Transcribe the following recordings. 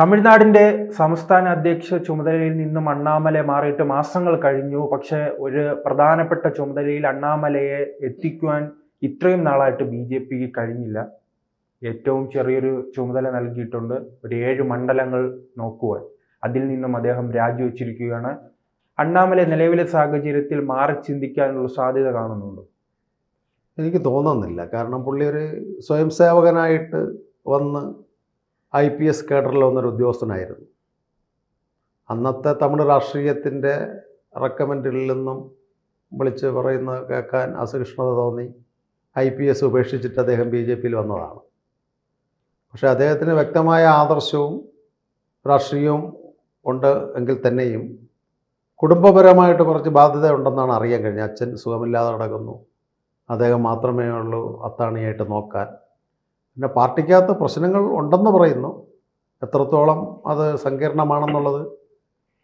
തമിഴ്നാടിന്റെ സംസ്ഥാന അധ്യക്ഷ ചുമതലയിൽ നിന്നും അണ്ണാമലൈ മാറിയിട്ട് മാസങ്ങൾ കഴിഞ്ഞു. പക്ഷെ ഒരു പ്രധാനപ്പെട്ട ചുമതലയിൽ അണ്ണാമലയെ എത്തിക്കുവാൻ ഇത്രയും നാളായിട്ട് ബി.ജെ.പിക്ക് കഴിഞ്ഞില്ല. ഏറ്റവും ചെറിയൊരു ചുമതല നൽകിയിട്ടുണ്ട്, ഒരു 7 മണ്ഡലങ്ങൾ നോക്കുവാൻ. അതിൽ നിന്നും അദ്ദേഹം രാജിവെച്ചിരിക്കുകയാണ്. അണ്ണാമലൈ നിലവിലെ സാഹചര്യത്തിൽ മാറി ചിന്തിക്കാനുള്ള സാധ്യത കാണുന്നുണ്ട്. എനിക്ക് തോന്നുന്നില്ല. കാരണം പുള്ളി ഒരു സ്വയം സേവകനായിട്ട് വന്ന് IPS കേഡറിൽ വന്നൊരു ഉദ്യോഗസ്ഥനായിരുന്നു. അന്നത്തെ തമിഴ് രാഷ്ട്രീയത്തിൻ്റെ റെക്കമെൻഡിൽ നിന്നും വിളിച്ച് പറയുന്ന കേൾക്കാൻ അസഹിഷ്ണുത തോന്നി IPS ഉപേക്ഷിച്ചിട്ട് അദ്ദേഹം BJPയിൽ വന്നതാണ്. പക്ഷേ അദ്ദേഹത്തിന് വ്യക്തമായ ആദർശവും രാഷ്ട്രീയവും ഉണ്ട് എങ്കിൽ തന്നെയും കുടുംബപരമായിട്ട് കുറച്ച് ബാധ്യത ഉണ്ടെന്നാണ് അറിയാൻ കഴിഞ്ഞത്. അച്ഛൻ സുഖമില്ലാതെ കിടക്കുന്നു, അദ്ദേഹം മാത്രമേ ഉള്ളൂ അത്താണിയായിട്ട് നോക്കാൻ. പിന്നെ പാർട്ടിക്കകത്ത് പ്രശ്നങ്ങൾ ഉണ്ടെന്ന് പറയുന്നു. എത്രത്തോളം അത് സങ്കീർണമാണെന്നുള്ളത്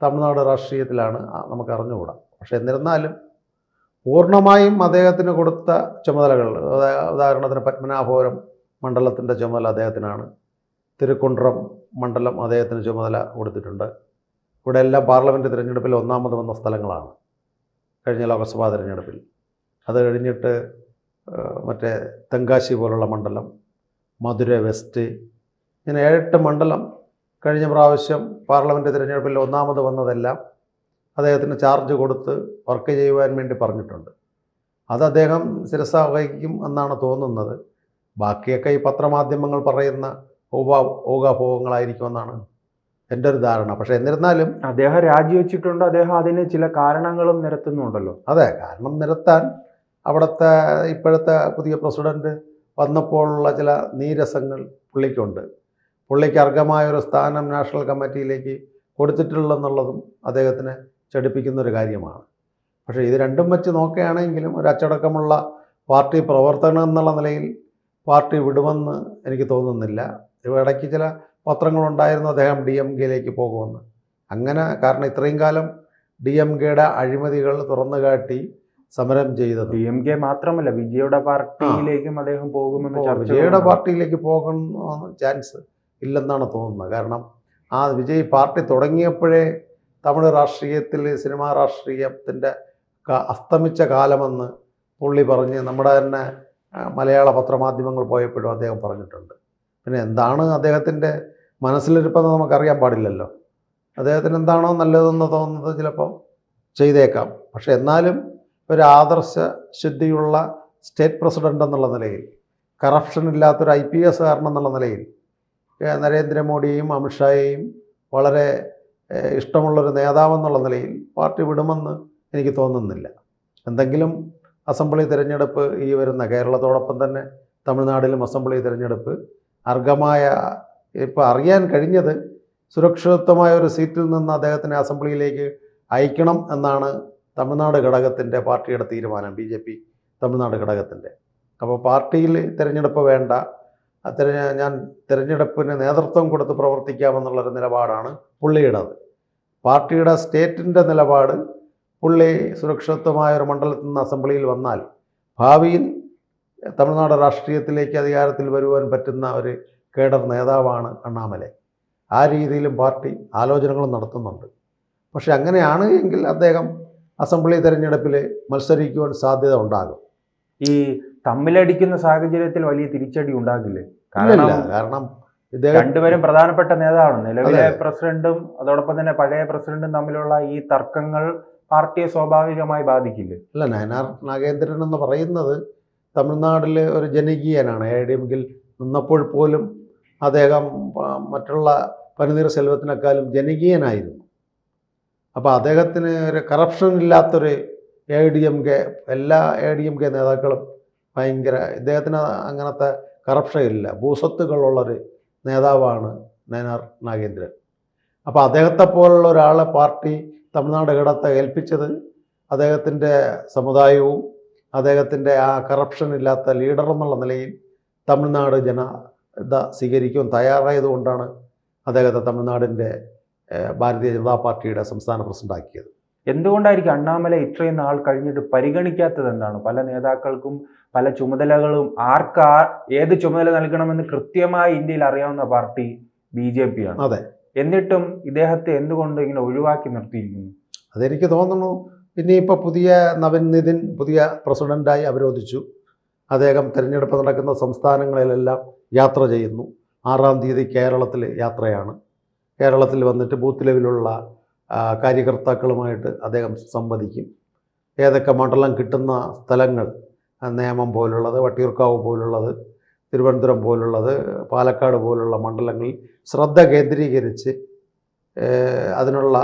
തമിഴ്നാട് രാഷ്ട്രീയത്തിലാണ് നമുക്ക് അറിഞ്ഞുകൂടാ. പക്ഷേ എന്നിരുന്നാലും പൂർണ്ണമായും അദ്ദേഹത്തിന് കൊടുത്ത ചുമതലകൾ, ഉദാഹരണത്തിന് പത്മനാഭപുരം മണ്ഡലത്തിൻ്റെ ചുമതല അദ്ദേഹത്തിനാണ്. തിരുക്കുണ്ട്രം മണ്ഡലം അദ്ദേഹത്തിന് ചുമതല കൊടുത്തിട്ടുണ്ട്. ഇവിടെ എല്ലാം പാർലമെൻറ്റ് തിരഞ്ഞെടുപ്പിൽ ഒന്നാമത് വന്ന സ്ഥലങ്ങളാണ് കഴിഞ്ഞ ലോക്സഭാ തിരഞ്ഞെടുപ്പിൽ. അത് കഴിഞ്ഞിട്ട് മറ്റേ തെങ്കാശി പോലുള്ള മണ്ഡലം, മധുര വെസ്റ്റ്, ഇങ്ങനെ 8 മണ്ഡലം കഴിഞ്ഞ പ്രാവശ്യം പാർലമെൻറ്റ് തിരഞ്ഞെടുപ്പിൽ ഒന്നാമത് വന്നതെല്ലാം അദ്ദേഹത്തിന് ചാർജ് കൊടുത്ത് വർക്ക് ചെയ്യുവാൻ വേണ്ടി പറഞ്ഞിട്ടുണ്ട്. അത് അദ്ദേഹം ശിരസ വഹിക്കും എന്നാണ് തോന്നുന്നത്. ബാക്കിയൊക്കെ ഈ പത്രമാധ്യമങ്ങൾ പറയുന്ന ഊഹാപോഹങ്ങളായിരിക്കുമെന്നാണ് എൻ്റെ ഒരു ധാരണ. പക്ഷേ എന്നിരുന്നാലും അദ്ദേഹം രാജിവെച്ചിട്ടുണ്ട്. അദ്ദേഹം അതിന് ചില കാരണങ്ങളും നിരത്തുന്നുണ്ടല്ലോ. അതെ, കാരണം നിരത്താൻ അവിടുത്തെ ഇപ്പോഴത്തെ പുതിയ പ്രസിഡൻറ്റ് വന്നപ്പോഴുള്ള ചില നീരസങ്ങൾ പുള്ളിക്കുണ്ട്. പുള്ളിക്ക് അർഹമായൊരു സ്ഥാനം നാഷണൽ കമ്മിറ്റിയിലേക്ക് കൊടുത്തിട്ടുള്ളതെന്നുള്ളതും അദ്ദേഹത്തിനെ ചടിപ്പിക്കുന്നൊരു കാര്യമാണ്. പക്ഷേ ഇത് രണ്ടും വെച്ച് നോക്കുകയാണെങ്കിലും ഒരു അച്ചടക്കമുള്ള പാർട്ടി പ്രവർത്തനം എന്നുള്ള നിലയിൽ പാർട്ടി വിടുമെന്ന് എനിക്ക് തോന്നുന്നില്ല. ഇടയ്ക്ക് ചില പത്രങ്ങളുണ്ടായിരുന്നു അദ്ദേഹം DMK-യിലേക്ക് പോകുമെന്ന്. അങ്ങനെ, കാരണം ഇത്രയും കാലം DMK-യുടെ അഴിമതികൾ തുറന്നു കാട്ടി സമരം ചെയ്തത്. DMK മാത്രമല്ല, വിജയുടെ പാർട്ടിയിലേക്കും അദ്ദേഹം പോകുമെന്ന്. വിജയുടെ പാർട്ടിയിലേക്ക് പോകുന്ന ചാൻസ് ഇല്ലെന്നാണ് തോന്നുന്നത്. കാരണം ആ വിജയ് പാർട്ടി തുടങ്ങിയപ്പോഴേ തമിഴ് രാഷ്ട്രീയത്തിൽ സിനിമാ രാഷ്ട്രീയത്തിൻ്റെ അസ്തമിച്ച കാലമെന്ന് പുള്ളി പറഞ്ഞ് നമ്മുടെ തന്നെ മലയാള പത്രമാധ്യമങ്ങൾ പോയപ്പോഴും അദ്ദേഹം പറഞ്ഞിട്ടുണ്ട്. പിന്നെ എന്താണ് അദ്ദേഹത്തിൻ്റെ മനസ്സിലിരിപ്പെന്ന് നമുക്കറിയാൻ പാടില്ലല്ലോ. അദ്ദേഹത്തിന് എന്താണോ നല്ലതെന്ന് തോന്നുന്നത് ചിലപ്പോൾ ചെയ്തേക്കാം. പക്ഷെ എന്നാലും ഒരു ആദർശ ശുദ്ധിയുള്ള സ്റ്റേറ്റ് പ്രസിഡൻ്റ് എന്നുള്ള നിലയിൽ, കറപ്ഷൻ ഇല്ലാത്തൊരു IPS കാരൻ എന്നുള്ള നിലയിൽ നരേന്ദ്രമോദിയെയും അമിത്ഷായെയും വളരെ ഇഷ്ടമുള്ളൊരു നേതാവെന്നുള്ള നിലയിൽ പാർട്ടി വിടുമെന്ന് എനിക്ക് തോന്നുന്നില്ല. എന്തെങ്കിലും അസംബ്ലി തിരഞ്ഞെടുപ്പ് ഈ വരുന്ന കേരളത്തോടൊപ്പം തന്നെ തമിഴ്നാട്ടിലും അസംബ്ലി തിരഞ്ഞെടുപ്പ് അർഹമായ, ഇപ്പോൾ അറിയാൻ കഴിഞ്ഞത് സുരക്ഷിതമായ ഒരു സീറ്റിൽ നിന്ന് അദ്ദേഹത്തിനെ അസംബ്ലിയിലേക്ക് അയക്കണം എന്നാണ് തമിഴ്നാട് ഘടകത്തിൻ്റെ പാർട്ടിയുടെ തീരുമാനം, BJP തമിഴ്നാട് ഘടകത്തിൻ്റെ. അപ്പോൾ പാർട്ടിയിൽ തിരഞ്ഞെടുപ്പ് വേണ്ട, ഞാൻ തിരഞ്ഞെടുപ്പിന് നേതൃത്വം കൊടുത്ത് പ്രവർത്തിക്കാമെന്നുള്ളൊരു നിലപാടാണ് പുള്ളിയുടേത്. പാർട്ടിയുടെ സ്റ്റേറ്റിൻ്റെ നിലപാട്, പുള്ളി സുരക്ഷിതമായ ഒരു മണ്ഡലത്തിൽ നിന്ന് അസംബ്ലിയിൽ വന്നാൽ ഭാവിയിൽ തമിഴ്നാട് രാഷ്ട്രീയത്തിലേക്ക് അധികാരത്തിൽ വരുവാൻ പറ്റുന്ന ഒരു കേഡർ നേതാവാണ് അണ്ണാമലൈ. ആ രീതിയിലും പാർട്ടി ആലോചനകൾ നടത്തുന്നുണ്ട്. പക്ഷെ അങ്ങനെയാണ് എങ്കിൽ അദ്ദേഹം അസംബ്ലി തിരഞ്ഞെടുപ്പിൽ മത്സരിക്കുവാൻ സാധ്യത ഉണ്ടാകും. ഈ തമ്മിലടിക്കുന്ന സാഹചര്യത്തിൽ വലിയ തിരിച്ചടി ഉണ്ടാകില്ലേ? കാരണം രണ്ടുപേരും പ്രധാനപ്പെട്ട നേതാവാണ്. നിലവിലെ പ്രസിഡന്റും അതോടൊപ്പം തന്നെ പഴയ പ്രസിഡന്റും തമ്മിലുള്ള ഈ തർക്കങ്ങൾ പാർട്ടിയെ സ്വാഭാവികമായി ബാധിക്കില്ലേ? അല്ല, നയനാർ നാഗേന്ദ്രൻ എന്ന് പറയുന്നത് തമിഴ്നാട്ടിലെ ഒരു ജനകീയനാണ്. AIDMK-യിൽ നിന്നപ്പോൾ പോലും അദ്ദേഹം മറ്റുള്ള പനിനീർ സെൽവത്തിനേക്കാളും ജനകീയനായിരുന്നു. അപ്പോൾ അദ്ദേഹത്തിന് ഒരു കറപ്ഷൻ ഇല്ലാത്തൊരു AIDMK, എല്ലാ AIDMK നേതാക്കളും ഭയങ്കര, ഇദ്ദേഹത്തിന് അങ്ങനത്തെ കറപ്ഷൻ ഇല്ല, ഭൂസ്വത്തുകളുള്ളൊരു നേതാവാണ് നയനാർ നാഗേന്ദ്രൻ. അപ്പോൾ അദ്ദേഹത്തെപ്പോലുള്ള ഒരാളെ പാർട്ടി തമിഴ്നാട് ഘടകത്തെ ഏൽപ്പിച്ചത് അദ്ദേഹത്തിൻ്റെ സമുദായവും അദ്ദേഹത്തിൻ്റെ ആ കറപ്ഷൻ ഇല്ലാത്ത ലീഡർ എന്നുള്ള നിലയിൽ തമിഴ്നാട് ജനത സ്വീകരിക്കും തയ്യാറായതുകൊണ്ടാണ് അദ്ദേഹത്തെ തമിഴ്നാടിൻ്റെ ഭാരതീയ ജനതാ പാർട്ടിയുടെ സംസ്ഥാന പ്രസിഡന്റാക്കിയത്. എന്തുകൊണ്ടായിരിക്കും അണ്ണാമലൈ ഇത്രയും നാൾ കഴിഞ്ഞിട്ട് പരിഗണിക്കാത്തത്? എന്താണ്? പല നേതാക്കൾക്കും പല ചുമതലകളും ഏത് ചുമതല നൽകണമെന്ന് കൃത്യമായി ഇന്ത്യയിൽ അറിയാവുന്ന പാർട്ടി BJP ആണ്. അതെ, എന്നിട്ടും ഇദ്ദേഹത്തെ എന്തുകൊണ്ട് ഇങ്ങനെ ഒഴിവാക്കി നിർത്തിയിരിക്കുന്നു? അതെനിക്ക് തോന്നുന്നു ഇനിയിപ്പോൾ പുതിയ നവീൻ നിതിൻ പുതിയ പ്രസിഡൻ്റായി അവരോധിച്ചു. അദ്ദേഹം തിരഞ്ഞെടുപ്പ് നടക്കുന്ന സംസ്ഥാനങ്ങളിലെല്ലാം യാത്ര ചെയ്യുന്നു. 6-ാം തീയതി കേരളത്തിൽ യാത്രയാണ്. കേരളത്തിൽ വന്നിട്ട് ബൂത്ത് ലെവലിലുള്ള കാര്യകർത്താക്കളുമായിട്ട് അദ്ദേഹം സംവദിക്കും. ഏതൊക്കെ മണ്ഡലം കിട്ടുന്ന സ്ഥലങ്ങൾ, നേമം പോലുള്ളത്, വട്ടിയൂർക്കാവ് പോലുള്ളത്, തിരുവനന്തപുരം പോലുള്ളത്, പാലക്കാട് പോലുള്ള മണ്ഡലങ്ങളിൽ ശ്രദ്ധ കേന്ദ്രീകരിച്ച് അതിനുള്ള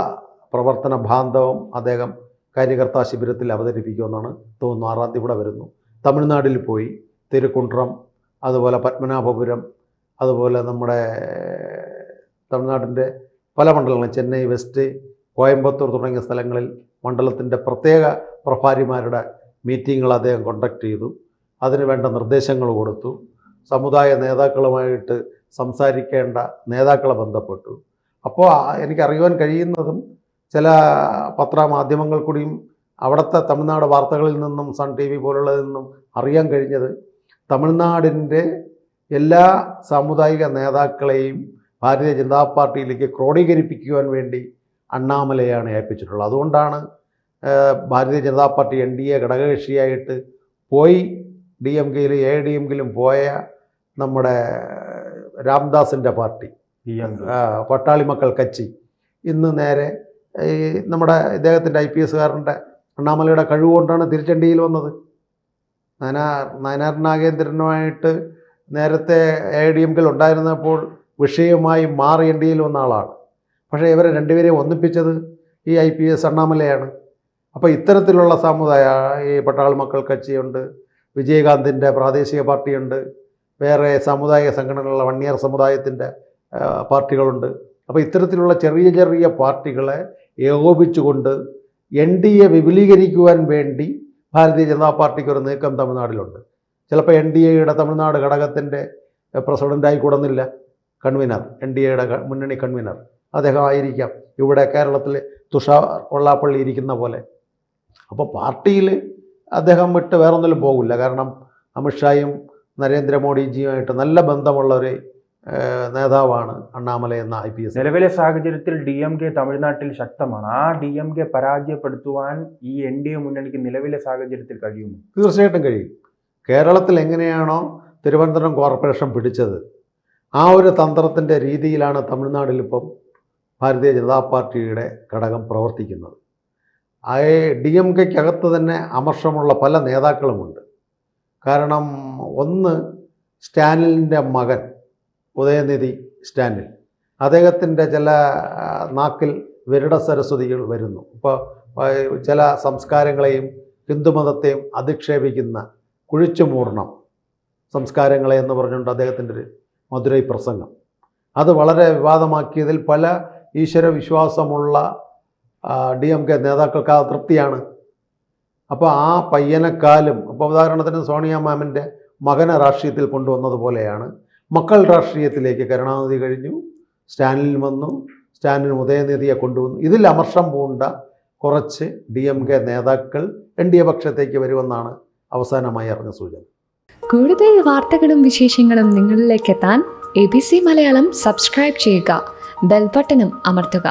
പ്രവർത്തന ബാന്ധവം അദ്ദേഹം കാര്യകർത്താ ശിബിരത്തിൽ അവതരിപ്പിക്കുമെന്നാണ് തോന്നുന്നു. 6-ാം തീയതി ഇവിടെ വരുന്നു. തമിഴ്നാട്ടിൽ പോയി തിരുക്കുണ്ട്രം, അതുപോലെ പത്മനാഭപുരം, അതുപോലെ നമ്മുടെ തമിഴ്നാട്ടിൻ്റെ പല മണ്ഡലങ്ങളും, ചെന്നൈ വെസ്റ്റ്, കോയമ്പത്തൂർ തുടങ്ങിയ സ്ഥലങ്ങളിൽ മണ്ഡലത്തിൻ്റെ പ്രത്യേക പ്രഭാരിമാരുടെ മീറ്റിങ്ങുകൾ അദ്ദേഹം കണ്ടക്ട് ചെയ്തു. അതിന് വേണ്ട നിർദ്ദേശങ്ങൾ കൊടുത്തു. സമുദായ നേതാക്കളുമായിട്ട് സംസാരിക്കേണ്ട നേതാക്കളെ ബന്ധപ്പെട്ടു. അപ്പോൾ എനിക്കറിയുവാൻ കഴിയുന്നതും ചില പത്രമാധ്യമങ്ങൾ കൂടിയും അവിടുത്തെ തമിഴ്നാട് വാർത്തകളിൽ നിന്നും സൺ TV പോലുള്ളതിൽ നിന്നും അറിയാൻ കഴിഞ്ഞത്, തമിഴ്നാടിൻ്റെ എല്ലാ സാമുദായിക നേതാക്കളെയും ഭാരതീയ ജനതാ പാർട്ടിയിലേക്ക് ക്രോഡീകരിപ്പിക്കുവാൻ വേണ്ടി അണ്ണാമലയാണ് ഏൽപ്പിച്ചിട്ടുള്ളത്. അതുകൊണ്ടാണ് ഭാരതീയ ജനതാ പാർട്ടി NDA ഘടകകക്ഷിയായിട്ട് പോയി DMKയിലും AIADMKയിലും പോയ നമ്മുടെ രാംദാസിൻ്റെ പാർട്ടി പട്ടാളി മക്കൾ കച്ചി ഇന്ന് നേരെ ഈ നമ്മുടെ ഇദ്ദേഹത്തിൻ്റെ IPSകാരൻ്റെ അണ്ണാമലയുടെ കഴിവുകൊണ്ടാണ് തിരിച്ചണ്ടിയിൽ വന്നത്. നയനാർ നാഗേന്ദ്രനുമായിട്ട് നേരത്തെ AIADMKയിൽ ഉണ്ടായിരുന്നപ്പോൾ വിഷയമായി മാറി NDAയിൽ വന്ന ആളാണ്. പക്ഷേ ഇവരെ രണ്ടുപേരെയും ഒന്നിപ്പിച്ചത് ഈ IPS അണ്ണാമലയാണ്. അപ്പോൾ ഇത്തരത്തിലുള്ള സമുദായ, ഈ പട്ടാളി മക്കൾ കച്ചിയുണ്ട്, വിജയകാന്തിൻ്റെ പ്രാദേശിക പാർട്ടിയുണ്ട്, വേറെ സാമുദായിക സംഘടനകളുള്ള വണ്ണിയർ സമുദായത്തിൻ്റെ പാർട്ടികളുണ്ട്. അപ്പോൾ ഇത്തരത്തിലുള്ള ചെറിയ ചെറിയ പാർട്ടികളെ ഏകോപിച്ചുകൊണ്ട് NDA വിപുലീകരിക്കുവാൻ വേണ്ടി ഭാരതീയ ജനതാ പാർട്ടിക്ക് ഒരു നീക്കം തമിഴ്നാട്ടിലുണ്ട്. ചിലപ്പോൾ NDAയുടെ തമിഴ്നാട് ഘടകത്തിൻ്റെ പ്രസിഡൻ്റായി കൂടുന്നില്ല, കൺവീനർ, NDAയുടെ മുന്നണി കൺവീനർ അദ്ദേഹം ആയിരിക്കാം ഇവിടെ കേരളത്തിൽ തുഷാർ വെള്ളാപ്പള്ളി ഇരിക്കുന്ന പോലെ. അപ്പോൾ പാർട്ടിയിൽ അദ്ദേഹം വിട്ട് വേറൊന്നിലും പോകില്ല. കാരണം അമിത്ഷായും നരേന്ദ്രമോദിജിയുമായിട്ട് നല്ല ബന്ധമുള്ള ഒരു നേതാവാണ് അണ്ണാമല എന്ന IPS. നിലവിലെ സാഹചര്യത്തിൽ DMK തമിഴ്നാട്ടിൽ ശക്തമാണ്. ആ DMK പരാജയപ്പെടുത്തുവാൻ ഈ NDA മുന്നണിക്ക് നിലവിലെ സാഹചര്യത്തിൽ കഴിയുമോ? തീർച്ചയായിട്ടും കഴിയും. കേരളത്തിൽ എങ്ങനെയാണോ തിരുവനന്തപുരം കോർപ്പറേഷൻ പിടിച്ചത്, ആ ഒരു തന്ത്രത്തിൻ്റെ രീതിയിലാണ് തമിഴ്നാട്ടിലിപ്പം ഭാരതീയ ജനതാ പാർട്ടിയുടെ ഘടകം പ്രവർത്തിക്കുന്നത്. DMKക്കകത്ത് തന്നെ അമർഷമുള്ള പല നേതാക്കളുമുണ്ട്. കാരണം ഒന്ന്, സ്റ്റാലിൻ്റെ മകൻ ഉദയനിധി സ്റ്റാലിൻ, അദ്ദേഹത്തിൻ്റെ ചില നാക്കിൽ വിരട സരസ്വതികൾ വരുന്നു. ഇപ്പോൾ ചില സംസ്കാരങ്ങളെയും ഹിന്ദുമതത്തെയും അധിക്ഷേപിക്കുന്ന കുഴിച്ചുമൂർണം സംസ്കാരങ്ങളെ എന്ന് പറഞ്ഞുകൊണ്ട് അദ്ദേഹത്തിൻ്റെ ഒരു മധുരൈ പ്രസംഗം, അത് വളരെ വിവാദമാക്കിയതിൽ പല ഈശ്വരവിശ്വാസമുള്ള DMK നേതാക്കൾക്ക് ആ തൃപ്തിയാണ്. അപ്പോൾ ആ പയ്യനെക്കാലും, അപ്പോൾ ഉദാഹരണത്തിന് സോണിയ മാമിൻ്റെ മകനെ രാഷ്ട്രീയത്തിൽ കൊണ്ടുവന്നതുപോലെയാണ് മക്കൾ രാഷ്ട്രീയത്തിലേക്ക് കരുണാനിധി കഴിഞ്ഞു, സ്റ്റാലിൻ വന്നു, സ്റ്റാലിൻ ഉദയനിധിയെ കൊണ്ടുവന്നു. ഇതിൽ അമർഷം പൂണ്ട കുറച്ച് DMK നേതാക്കൾ NDA പക്ഷത്തേക്ക് വരുമെന്നാണ് അവസാനമായി അറിഞ്ഞ സൂചന. കൂടുതൽ വാർത്തകളും വിശേഷങ്ങളും നിങ്ങളിലേക്ക് എത്താൻ ABC മലയാളം സബ്സ്ക്രൈബ് ചെയ്യുക, ബെൽ ബട്ടണും അമർത്തുക.